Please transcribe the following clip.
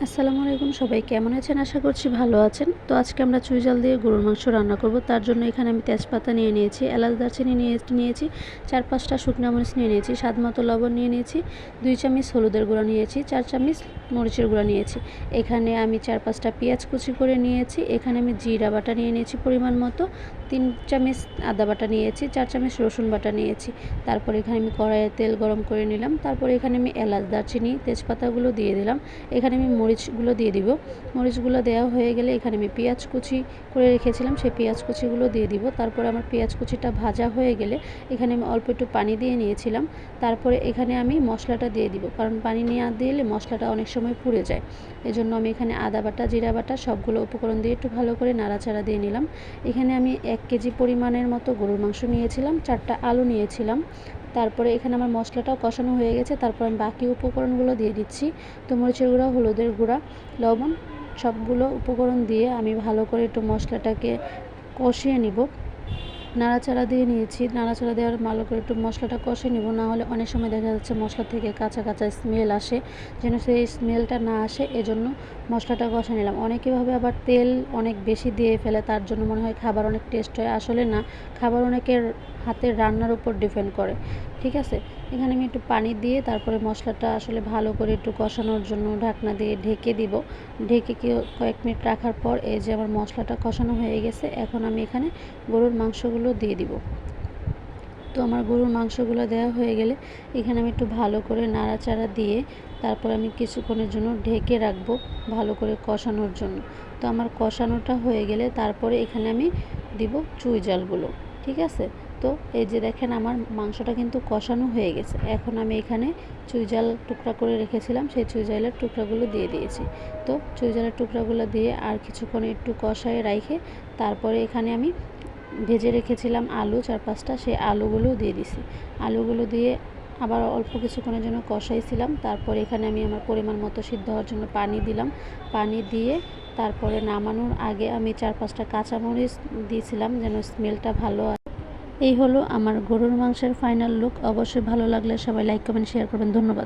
আসসালামু আলাইকুম, সবাই কেমন আছেন? আশা করছি ভালো আছেন। তো আজকে আমরা চুই ঝাল দিয়ে গরুর মাংস রান্না করব। তার জন্য এখানে আমি তেজপাতা নিয়ে নিয়েছি, এলাচ দারচিনি নিয়েছি, 4-5টা শুকনো মরিচ নিয়ে নিয়েছি, স্বাদ মতো লবণ নিয়ে নিয়েছি, 2 চামচ হলুদের গুঁড়া নিয়েছি, 4 চামচ মরিচের গুঁড়া নিয়েছি। এখানে আমি 4-5টা পেঁয়াজ কুচি করে নিয়েছি। এখানে আমি জিরা বাটা নিয়ে নিয়েছি পরিমাণ মতো, 3 চামচ আদা বাটা নিয়েছি, 4 চামচ রসুন বাটা নিয়েছি। তারপর এখানে আমি কড়াইয়ে তেল গরম করে নিলাম। তারপর এখানে আমি এলাচ দারচিনি তেজপাতাগুলো দিয়ে দিলাম। এখানে আমি মরিচগুলো দিয়ে দিব। মরিচগুলো দেওয়া হয়ে গেলে এখানে আমি পেঁয়াজ কুচি করে রেখেছিলাম, সেই পেঁয়াজ কুচিগুলো দিয়ে দিব। তারপরে আমার পেঁয়াজ কুচিটা ভাজা হয়ে গেলে এখানে আমি অল্প একটু পানি দিয়ে নিয়েছিলাম। তারপরে এখানে আমি মশলাটা দিয়ে দিব, কারণ পানি নিয়ে দিলে মশলাটা অনেক সময় পুড়ে যায়। এজন্য আমি এখানে আদা বাটা, জিরা বাটা সবগুলো উপকরণ দিয়ে একটু ভালো করে নাড়াচাড়া দিয়ে নিলাম। এখানে আমি 1 কেজি পরিমাণের মতো গরুর মাংস নিয়েছিলাম, 4টা আলু নিয়েছিলাম। তারপরে এখানে আমার মশলাটাও কষানো হয়ে গেছে। তারপর আমি বাকি উপকরণগুলো দিয়ে দিচ্ছি। তো মরিচের গুঁড়া, হলুদের গুঁড়া, লবণ সবগুলো উপকরণ দিয়ে আমি ভালো করে একটু মশলাটাকে কষিয়ে নিব। নাড়াচাড়া দিয়ে নিয়েছি, নাড়াচাড়া দেওয়ার ভালো করে একটু মশলাটা কষে নেব, না হলে অনেক সময় দেখা যাচ্ছে মশলা থেকে কাঁচা কাঁচা স্মেল আসে। যেন সেই স্মেলটা না আসে এজন্য মশলাটা কষে নিলাম। অনেকে ভাবে আবার তেল অনেক বেশি দিয়ে ফেলে, তার জন্য মনে হয় খাবার অনেক টেস্ট হয়। আসলে না, খাবার অনেকের হাতের রান্নার উপর ডিপেন্ড করে। ঠিক আছে, এখানে আমি একটু পানি দিয়ে তারপরে মশলাটা আসলে ভালো করে একটু কষানোর জন্য ঢাকনা দিয়ে ঢেকে দিব। ঢেকে কয়েক মিনিট রাখার পর এই যে আমার মশলাটা কষানো হয়ে গেছে, এখন আমি এখানে গরুর মাংসগুলো দিয়ে দিব। তো আমার গরুর মাংসগুলো দেওয়া হয়ে গেলে এখানে আমি একটু ভালো করে নাড়াচাড়া দিয়ে তারপর আমি কিছুক্ষণের জন্য ঢেকে রাখবো ভালো করে কষানোর জন্য। তো আমার কষানোটা হয়ে গেলে তারপরে এখানে আমি দিব চুই ঝালগুলো। ঠিক আছে, তো এই যে দেখেন আমার মাংসটা কিন্তু কষানো হয়ে গেছে। এখন আমি এখানে চুই ঝাল টুকরা করে রেখেছিলাম, সেই চুই ঝালের টুকরাগুলো দিয়ে দিয়েছি। তো চুই ঝালের টুকরাগুলো দিয়ে আর কিছুক্ষণ একটু কষায় রাখে তারপরে এখানে আমি ভেজে রেখেছিলাম আলু 4-5টা, সেই আলুগুলো দিয়ে দিছি। আলুগুলো দিয়ে আবার অল্প কিছুক্ষণের জন্য কষাইছিলাম। তারপর এখানে আমি আমার পরিমাণ মতো সিদ্ধ হওয়ার জন্য পানি দিলাম। পানি দিয়ে তারপরে নামানোর আগে আমি 4-5টা কাঁচামরিচ দিয়েছিলাম যেন স্মেলটা ভালো আসে। এই হলো আমার গরুর মাংসের ফাইনাল লুক। অবশ্যই ভালো লাগলে সবাই লাইক, কমেন্ট, শেয়ার করবেন। ধন্যবাদ।